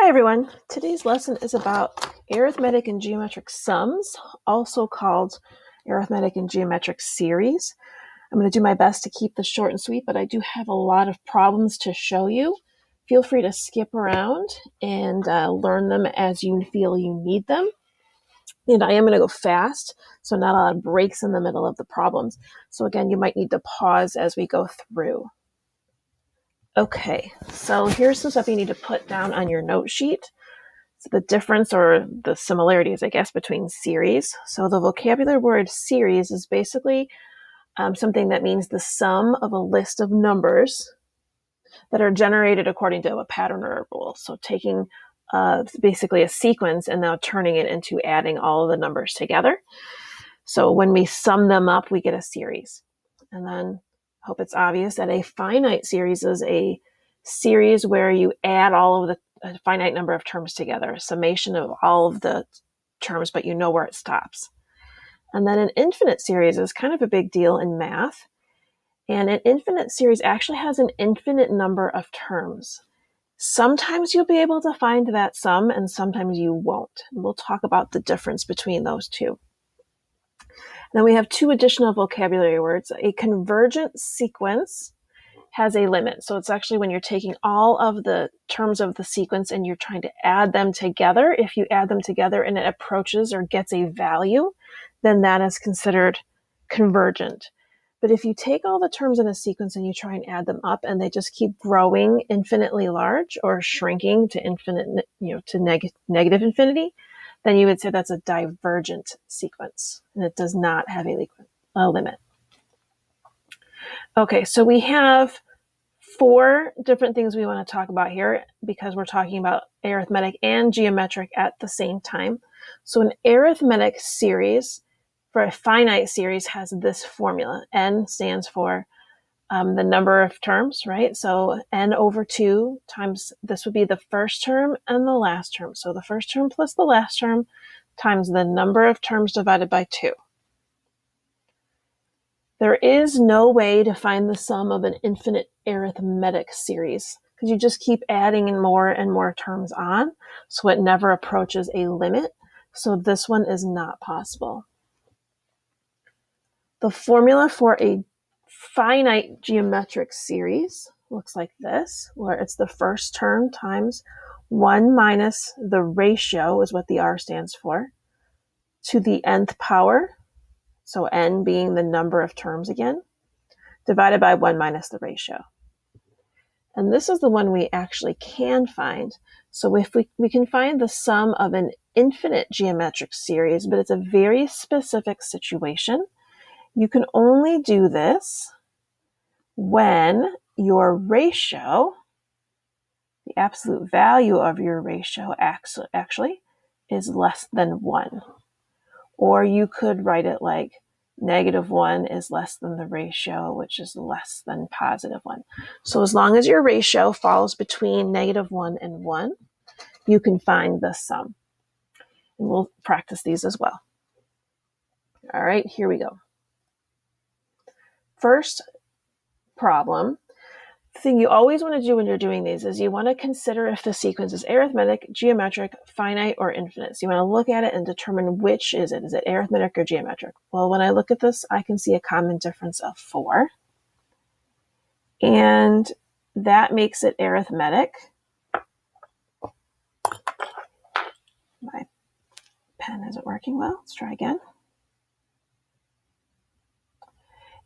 Hi everyone, today's lesson is about arithmetic and geometric sums, also called arithmetic and geometric series. I'm going to do my best to keep this short and sweet, but I do have a lot of problems to show you. Feel free to skip around and learn them as you feel you need them. And I am going to go fast, so not a lot of breaks in the middle of the problems. So again, you might need to pause as we go through. Okay, so here's some stuff you need to put down on your note sheet. So the difference or the similarities, I guess, between series. So the vocabulary word series is basically something that means the sum of a list of numbers that are generated according to a pattern or a rule. So taking basically a sequence and now turning it into adding all of the numbers together. So when we sum them up, we get a series. And then I hope it's obvious that a finite series is a series where you add all of a finite number of terms together, a summation of all of the terms, but you know where it stops. And then an infinite series is kind of a big deal in math. And an infinite series actually has an infinite number of terms. Sometimes you'll be able to find that sum and sometimes you won't. And we'll talk about the difference between those two. Then we have two additional vocabulary words. A convergent sequence has a limit. So it's actually when you're taking all of the terms of the sequence and you're trying to add them together. If you add them together and it approaches or gets a value, then that is considered convergent. But if you take all the terms in a sequence and you try and add them up and they just keep growing infinitely large or shrinking to infinite, to negative infinity, then you would say that's a divergent sequence and it does not have a limit. Okay, so we have four different things we want to talk about here because we're talking about arithmetic and geometric at the same time. So an arithmetic series for a finite series has this formula. N stands for the number of terms, right? So n over 2 times, this would be the first term and the last term. So the first term plus the last term times the number of terms divided by 2. There is no way to find the sum of an infinite arithmetic series because you just keep adding in more and more terms on, so it never approaches a limit. So this one is not possible. The formula for a finite geometric series looks like this, where it's the first term times 1 minus the ratio is what the R stands for, to the nth power, so n being the number of terms again, divided by 1 minus the ratio. And this is the one we actually can find. So if we can find the sum of an infinite geometric series, but it's a very specific situation. You can only do this when your ratio, the absolute value of your ratio actually is less than 1. Or you could write it like -1 is less than the ratio, which is less than +1. So as long as your ratio falls between -1 and 1, you can find the sum. And we'll practice these as well. All right, here we go. First problem. The thing you always want to do when you're doing these is you want to consider if the sequence is arithmetic, geometric, finite, or infinite. So you want to look at it and determine which is it. Is it arithmetic or geometric? Well, when I look at this, I can see a common difference of 4. And that makes it arithmetic. My pen isn't working well. Let's try again.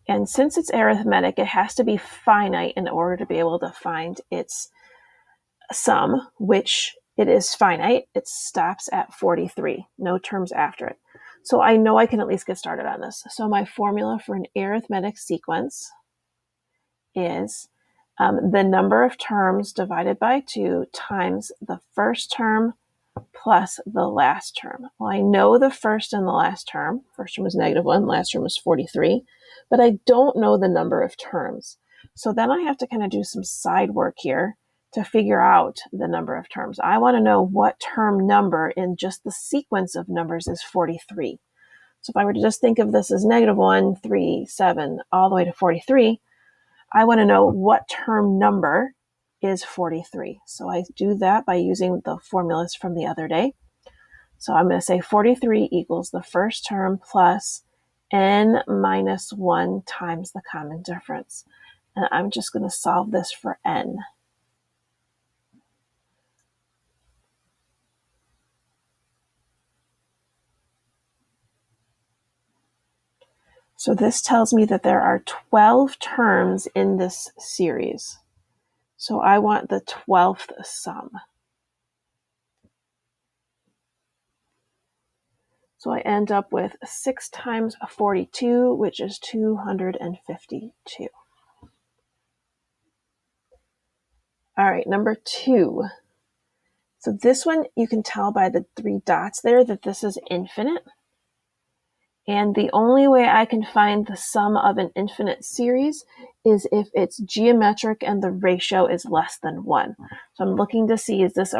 And since it's arithmetic, it has to be finite in order to be able to find its sum, which it is finite. It stops at 43, no terms after it. So I know I can at least get started on this. So my formula for an arithmetic sequence is the number of terms divided by 2 times the first term plus the last term. Well, I know the first and the last term. First term was -1, last term was 43, but I don't know the number of terms. So then I have to kind of do some side work here to figure out the number of terms. I want to know what term number in just the sequence of numbers is 43. So if I were to just think of this as -1, 3, 7, all the way to 43, I want to know what term number is 43. So I do that by using the formulas from the other day. So I'm going to say 43 equals the first term plus n minus 1 times the common difference. And I'm just going to solve this for n. So this tells me that there are 12 terms in this series. So I want the 12th sum. So I end up with 6 times 42, which is 252. All right, number 2. So this one, you can tell by the 3 dots there that this is infinite. And the only way I can find the sum of an infinite series is if it's geometric and the ratio is less than 1. So I'm looking to see, is this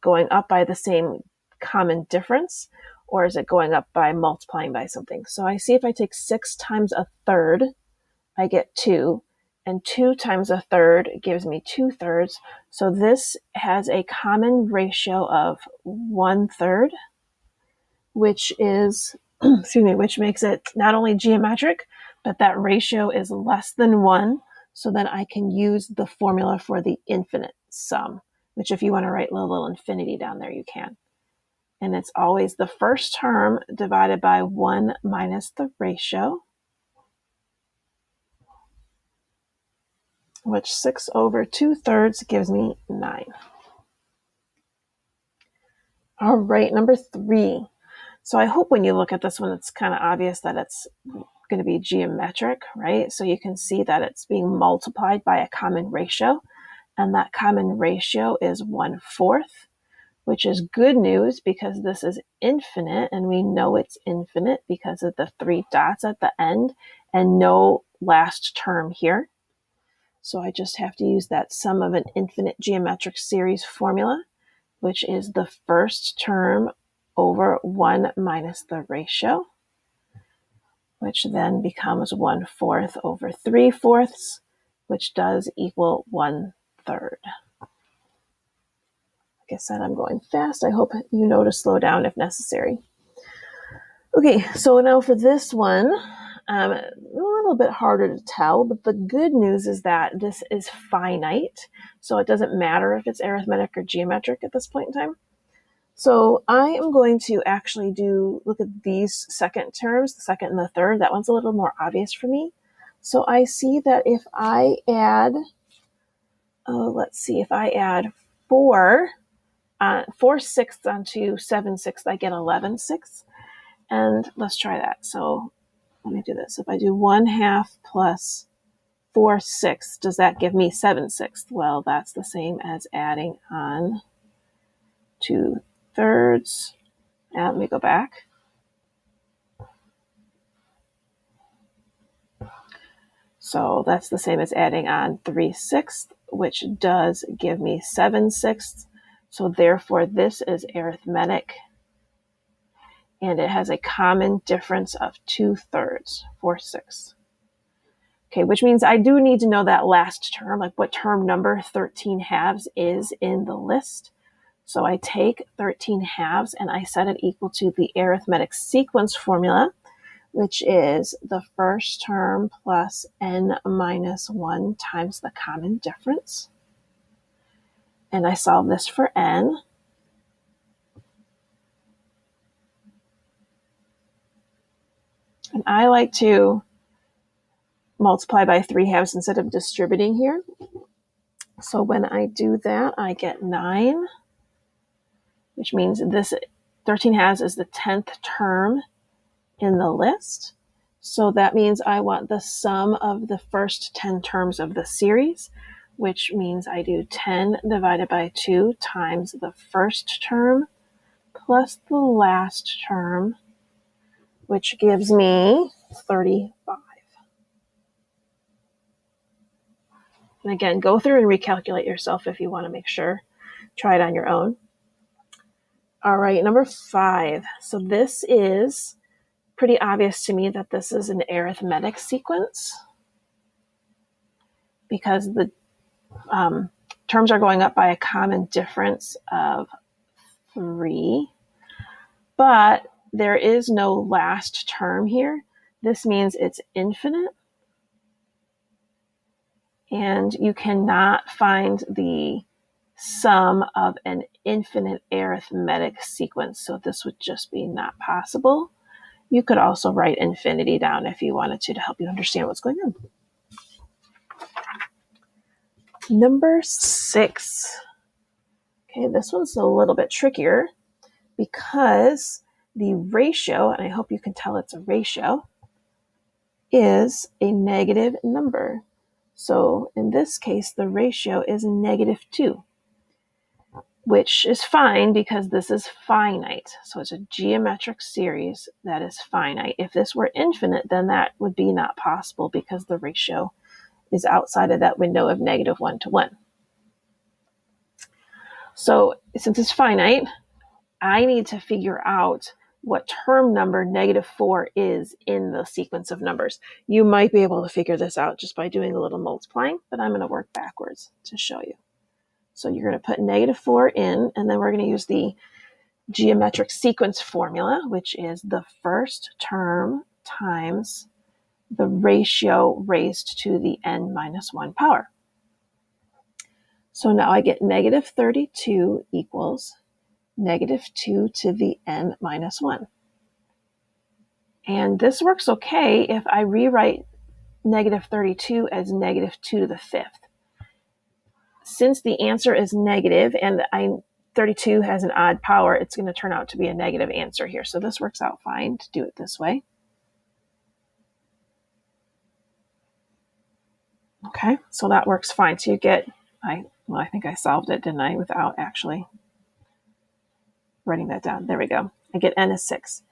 going up by the same common difference, or is it going up by multiplying by something? So I see if I take 6 times a third, I get 2. And 2 times a third gives me 2/3. So this has a common ratio of 1/3, which is, which makes it not only geometric, but that ratio is less than 1. So then I can use the formula for the infinite sum, which if you want to write a little infinity down there, you can. And it's always the first term divided by 1 minus the ratio, which 6 over 2/3 gives me 9. All right, number 3. So I hope when you look at this one, it's kind of obvious that it's going to be geometric, right? So you can see that it's being multiplied by a common ratio, and that common ratio is 1/4, which is good news because this is infinite, and we know it's infinite because of the 3 dots at the end and no last term here. So I just have to use that sum of an infinite geometric series formula, which is the first term over 1 minus the ratio, which then becomes 1/4 over 3/4, which does equal 1/3. Like I said, I'm going fast. I hope you know to slow down if necessary. Okay, so now for this one, a little bit harder to tell, but the good news is that this is finite, so it doesn't matter if it's arithmetic or geometric at this point in time. So I am going to actually look at these second terms, the second and the third. That one's a little more obvious for me. So I see that if I add, if I add 4/6 onto 7/6, I get 11/6. And let's try that. So let me do this. If I do 1/2 plus 4/6, does that give me 7/6? Well, that's the same as adding on 2/3. And let me go back. So that's the same as adding on 3/6, which does give me 7/6. So therefore, this is arithmetic, and it has a common difference of 2/3, 4/6. Okay, which means I do need to know that last term, like what term number 13/2 is in the list. So I take 13/2 and I set it equal to the arithmetic sequence formula, which is the first term plus n minus 1 times the common difference. And I solve this for n. And I like to multiply by 3/2 instead of distributing here. So when I do that, I get 9, which means this 13/2 is the 10th term in the list. So that means I want the sum of the first 10 terms of the series, which means I do 10 divided by 2 times the first term plus the last term, which gives me 35. And again, go through and recalculate yourself if you want to make sure. Try it on your own. All right, number 5. So this is pretty obvious to me that this is an arithmetic sequence because the terms are going up by a common difference of 3, but there is no last term here. This means it's infinite, and you cannot find the sum of an infinite arithmetic sequence, so this would just be not possible. You could also write infinity down if you wanted to help you understand what's going on. Number 6. Okay, this one's a little bit trickier because the ratio, and I hope you can tell it's a ratio, is a negative number. So in this case, the ratio is -2, which is fine because this is finite. So it's a geometric series that is finite. If this were infinite, then that would be not possible because the ratio is outside of that window of -1 to 1. So since it's finite, I need to figure out what term number -4 is in the sequence of numbers. You might be able to figure this out just by doing a little multiplying, but I'm going to work backwards to show you. So you're going to put -4 in, and then we're going to use the geometric sequence formula, which is the first term times the ratio raised to the n-1 power. So now I get -32 equals -2 to the n-1. And this works okay if I rewrite -32 as -2 to the 5th. Since the answer is negative and 32 has an odd power, it's going to turn out to be a negative answer here. So this works out fine to do it this way. Okay, so that works fine. So you get, I think I solved it, didn't I, without actually writing that down. There we go. I get n is 6.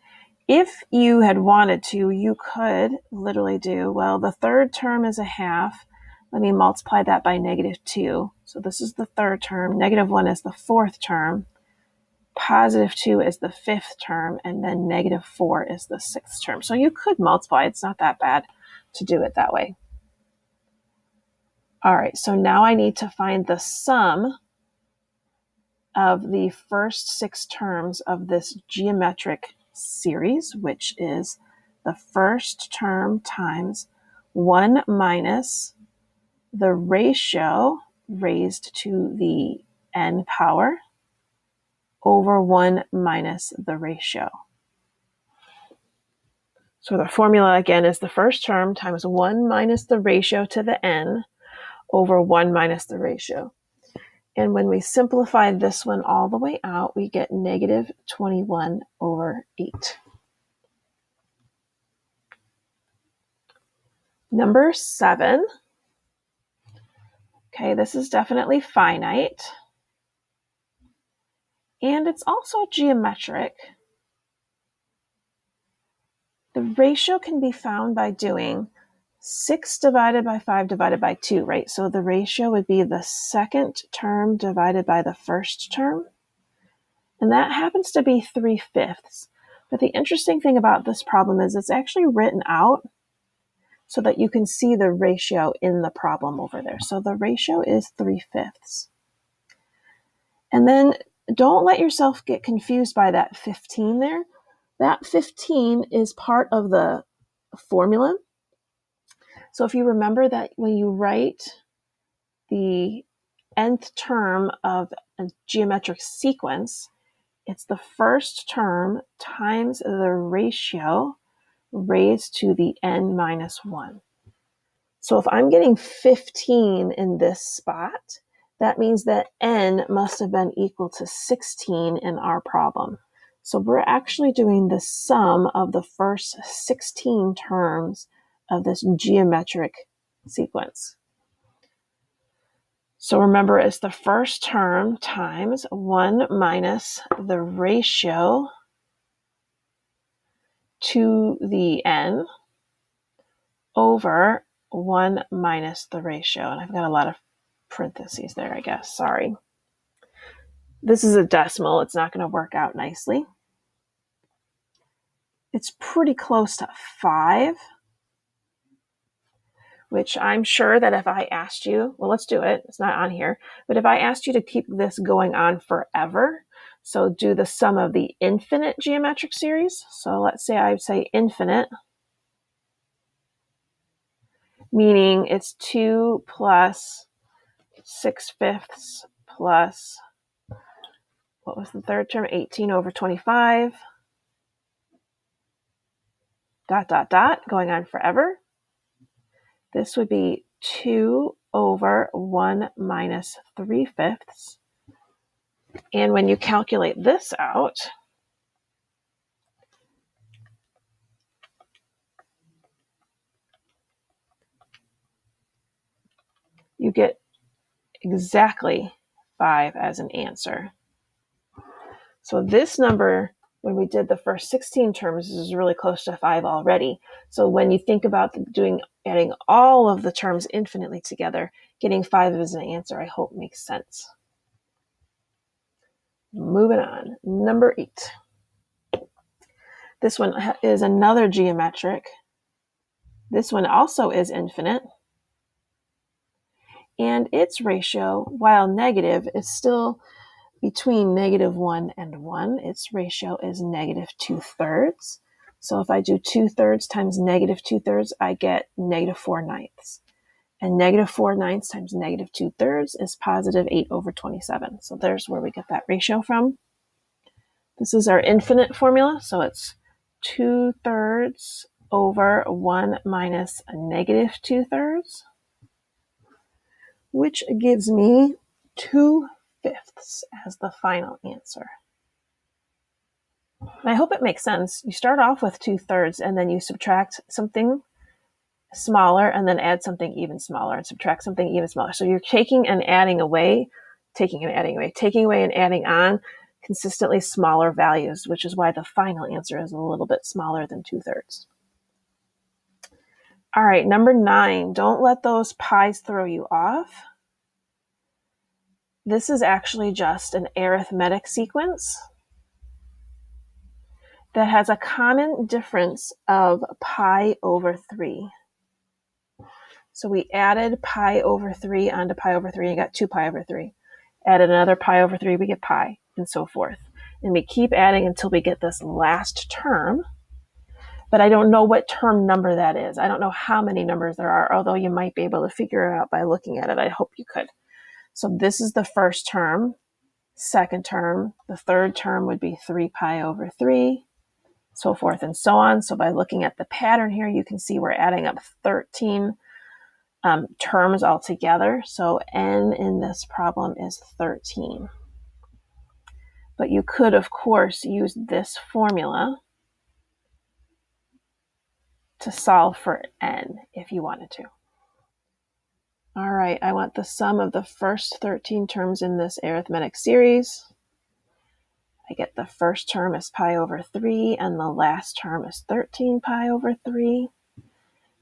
If you had wanted to, you could literally do, well, the third term is a half. Let me multiply that by -2. So this is the third term. -1 is the fourth term. +2 is the fifth term. And then -4 is the sixth term. So you could multiply. It's not that bad to do it that way. All right, so now I need to find the sum of the first 6 terms of this geometric series, which is the first term times 1 minus the ratio raised to the n power over 1 minus the ratio. So the formula again is the first term times 1 minus the ratio to the n over 1 minus the ratio. And when we simplify this one all the way out, we get -21/8. Number 7. Okay, this is definitely finite. And it's also geometric. The ratio can be found by doing 6 divided by 5 divided by 2, right? So the ratio would be the second term divided by the first term. And that happens to be 3/5. But the interesting thing about this problem is it's actually written out so that you can see the ratio in the problem over there. So the ratio is 3/5. And then don't let yourself get confused by that 15 there. That 15 is part of the formula. So if you remember that when you write the nth term of a geometric sequence, it's the first term times the ratio raised to the n-1. So if I'm getting 15 in this spot, that means that n must have been equal to 16 in our problem. So we're actually doing the sum of the first 16 terms of this geometric sequence. So remember, it's the first term times 1 minus the ratio to the n over 1 minus the ratio. And I've got a lot of parentheses there, I guess. Sorry. This is a decimal. It's not going to work out nicely. It's pretty close to 5. which I'm sure that if I asked you, well, let's do it. It's not on here, but if I asked you to keep this going on forever, so do the sum of the infinite geometric series. So let's say I would say infinite, meaning it's 2 plus 6/5 plus, what was the third term? 18 over 25, dot, dot, dot, going on forever. This would be 2 over 1 minus 3/5. And when you calculate this out, you get exactly 5 as an answer. So this number, when we did the first 16 terms, is really close to 5 already. So when you think about adding all of the terms infinitely together, getting 5 as an answer, I hope makes sense. Moving on, number 8. This one is another geometric. This one also is infinite. And its ratio, while negative, is still between -1 and 1. Its ratio is -2/3. So if I do 2/3 times -2/3, I get -4/9. And -4/9 times -2/3 is +8 over 27. So there's where we get that ratio from. This is our infinite formula. So it's 2/3 over 1 minus a -2/3, which gives me 2/5 as the final answer. And I hope it makes sense. You start off with 2/3 and then you subtract something smaller and then add something even smaller and subtract something even smaller. So you're taking and adding away, taking and adding on consistently smaller values, which is why the final answer is a little bit smaller than 2/3. All right, number 9, don't let those pi's throw you off. This is actually just an arithmetic sequence that has a common difference of pi over 3. So we added pi over 3 onto pi over 3 and got 2 pi over 3. Added another pi over 3, we get pi, and so forth. And we keep adding until we get this last term. But I don't know what term number that is. I don't know how many numbers there are, although you might be able to figure it out by looking at it. I hope you could. So this is the first term, second term. The third term would be 3 pi over 3, so forth and so on. So by looking at the pattern here, you can see we're adding up 13 terms altogether. So n in this problem is 13. But you could, of course, use this formula to solve for n if you wanted to. All right, I want the sum of the first 13 terms in this arithmetic series. I get the first term is pi over 3, and the last term is 13 pi over 3.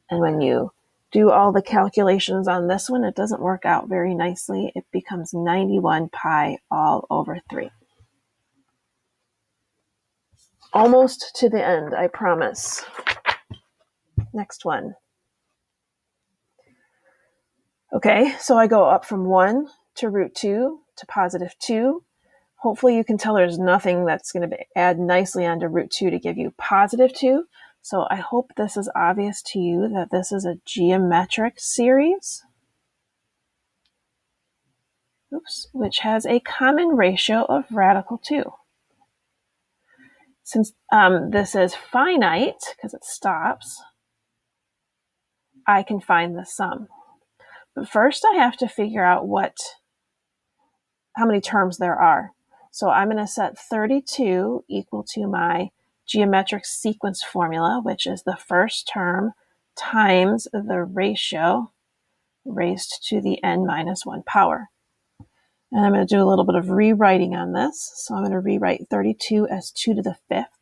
And when you do all the calculations on this one, it doesn't work out very nicely. It becomes 91 pi all over 3. Almost to the end, I promise. Next one. Okay, so I go up from 1 to √2 to +2. Hopefully you can tell there's nothing that's going to add nicely onto √2 to give you +2. So I hope this is obvious to you that this is a geometric series, which has a common ratio of radical 2. Since this is finite, because it stops, I can find the sum. But first I have to figure out how many terms there are. So I'm going to set 32 equal to my geometric sequence formula, which is the first term times the ratio raised to the n minus 1 power. And I'm going to do a little bit of rewriting on this. So I'm going to rewrite 32 as 2 to the 5th.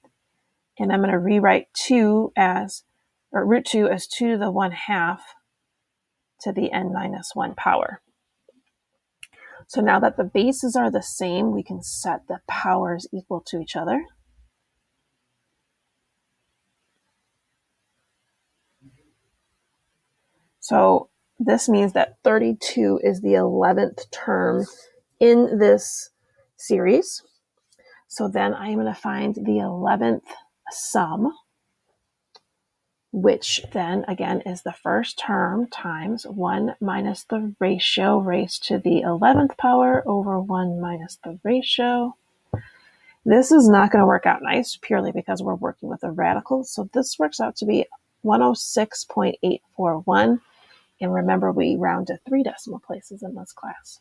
And I'm going to rewrite √2 as 2 to the 1/2 to the n minus 1 power. So now that the bases are the same, we can set the powers equal to each other. So this means that 32 is the 11th term in this series. So then I'm going to find the 11th sum, which then again is the first term times 1 minus the ratio raised to the 11th power over 1 minus the ratio. This is not going to work out nice purely because we're working with a radical. So this works out to be 106.841. And remember, we round to 3 decimal places in this class.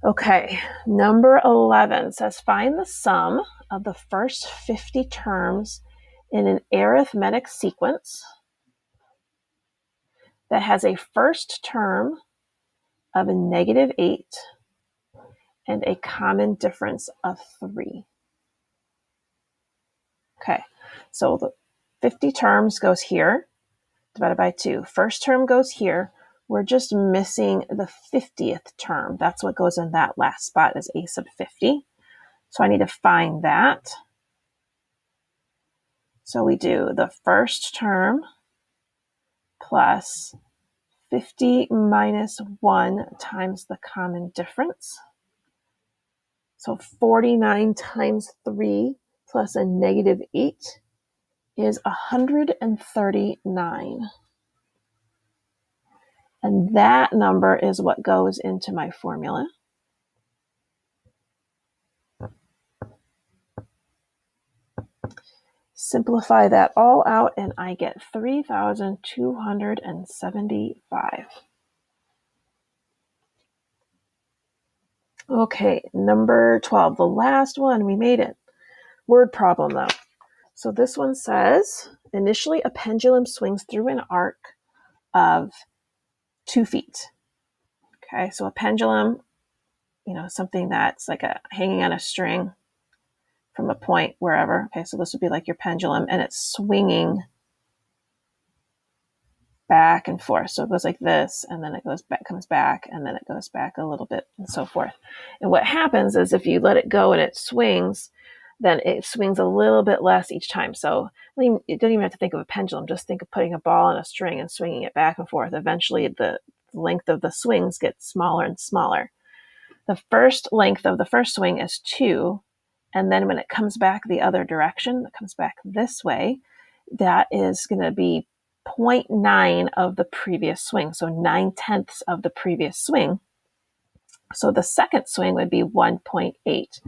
Okay, number 11 says find the sum of the first 50 terms in an arithmetic sequence that has a first term of a -8 and a common difference of 3. Okay, so the 50 terms goes here, divided by 2. First term goes here. We're just missing the 50th term. That's what goes in that last spot as a sub 50. So I need to find that. So we do the first term plus 50 minus 1 times the common difference. So 49 times 3 plus a -8 is 139. And that number is what goes into my formula. Simplify that all out and I get 3,275. Okay, number 12, the last one, we made it. Word problem though. So this one says, initially a pendulum swings through an arc of 2 feet. Okay, so a pendulum, something that's like hanging on a string from a point wherever. Okay, so this would be like your pendulum and it's swinging back and forth. So it goes like this, and then it goes back, comes back, and then it goes back a little bit, and so forth. And what happens is if you let it go and it swings, then it swings a little bit less each time. So you don't even have to think of a pendulum. Just think of putting a ball on a string and swinging it back and forth. Eventually, the length of the swings gets smaller and smaller. The first length of the first swing is 2, and then when it comes back the other direction, it comes back this way, that is going to be 0.9 of the previous swing, so 9/10 of the previous swing. So the second swing would be 1.8.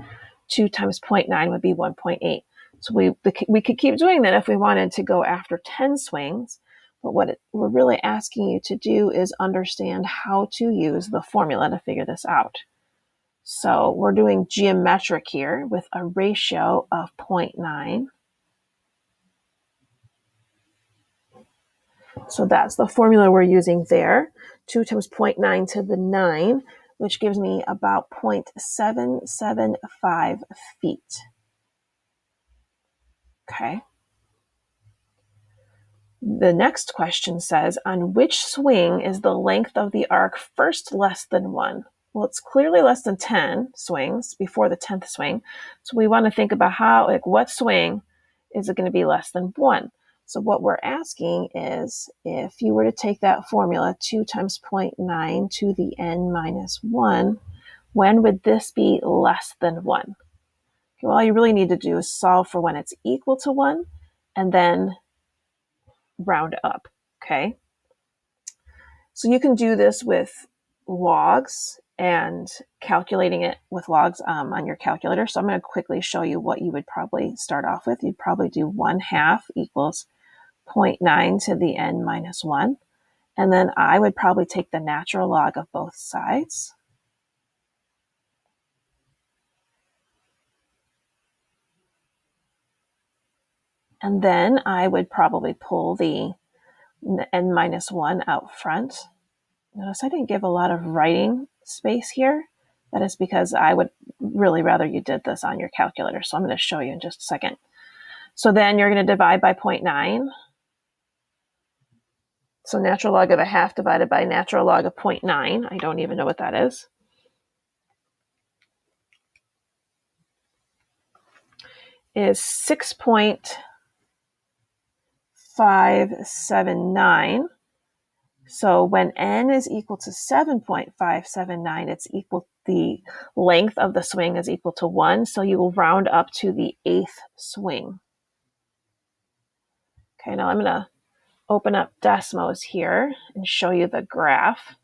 2 times 0.9 would be 1.8. So we could keep doing that if we wanted to go after 10 swings, but what we're really asking you to do is understand how to use the formula to figure this out. So we're doing geometric here with a ratio of 0.9. So that's the formula we're using there. 2 times 0.9 to the 9, which gives me about 0.775 feet. Okay. The next question says, on which swing is the length of the arc first less than 1? Well, it's clearly less than 10 swings before the 10th swing. So we want to think about what swing is it going to be less than 1? So what we're asking is, if you were to take that formula, 2 times 0.9 to the n minus 1, when would this be less than 1? Okay, well, all you really need to do is solve for when it's equal to 1, and then round up, okay? So you can do this with logs and calculating it with logs on your calculator. So I'm going to quickly show you what you would probably start off with. You'd probably do 1/2 equals 0.9 to the n minus 1. And then I would probably take the natural log of both sides. And then I would probably pull the n minus 1 out front. Notice I didn't give a lot of writing space here. That is because I would really rather you did this on your calculator. So I'm going to show you in just a second. So then you're going to divide by 0.9. So natural log of 1/2 divided by natural log of 0.9. I don't even know what that is. Is 6.3 7.579. So when n is equal to 7.579, it's equal, the length of the swing is equal to 1. So you will round up to the 8th swing. Okay, now I'm going to open up Desmos here and show you the graph,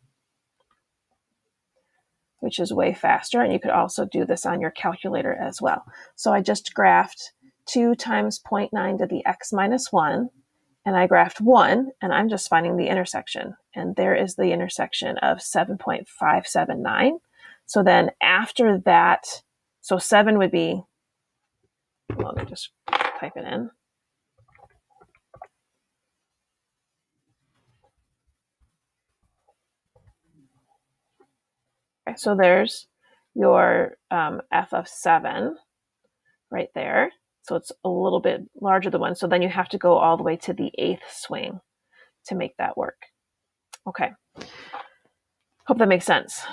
which is way faster. And you could also do this on your calculator as well. So I just graphed 2 times 0.9 to the x minus 1. And I graphed 1, and I'm just finding the intersection. And there is the intersection of 7.579. So then after that, so 7 would be, well, let me just type it in. Okay, so there's your f of 7 right there. So it's a little bit larger than 1. So then you have to go all the way to the 8th swing to make that work. Okay. Hope that makes sense.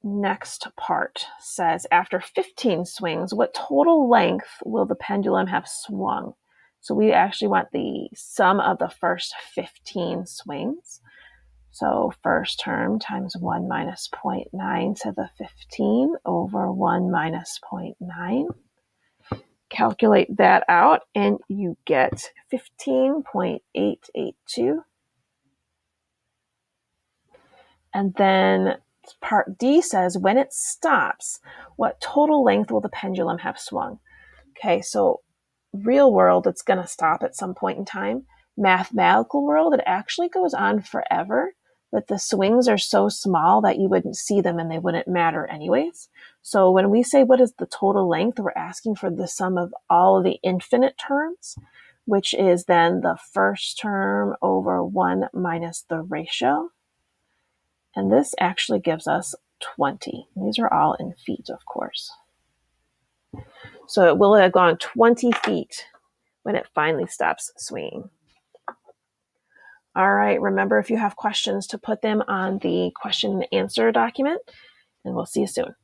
Next part says, after 15 swings, what total length will the pendulum have swung? So we actually want the sum of the first 15 swings. So first term times 1 minus 0.9 to the 15 over 1 minus 0.9. Calculate that out, and you get 15.882. And then part D says, when it stops, what total length will the pendulum have swung? Okay, so real world, it's going to stop at some point in time. Mathematical world, it actually goes on forever, but the swings are so small that you wouldn't see them and they wouldn't matter anyways. So when we say what is the total length, we're asking for the sum of all of the infinite terms, which is then the first term over 1 minus the ratio. And this actually gives us 20. These are all in feet, of course. So it will have gone 20 feet when it finally stops swinging. All right, remember, if you have questions, to put them on the question and answer document, and we'll see you soon.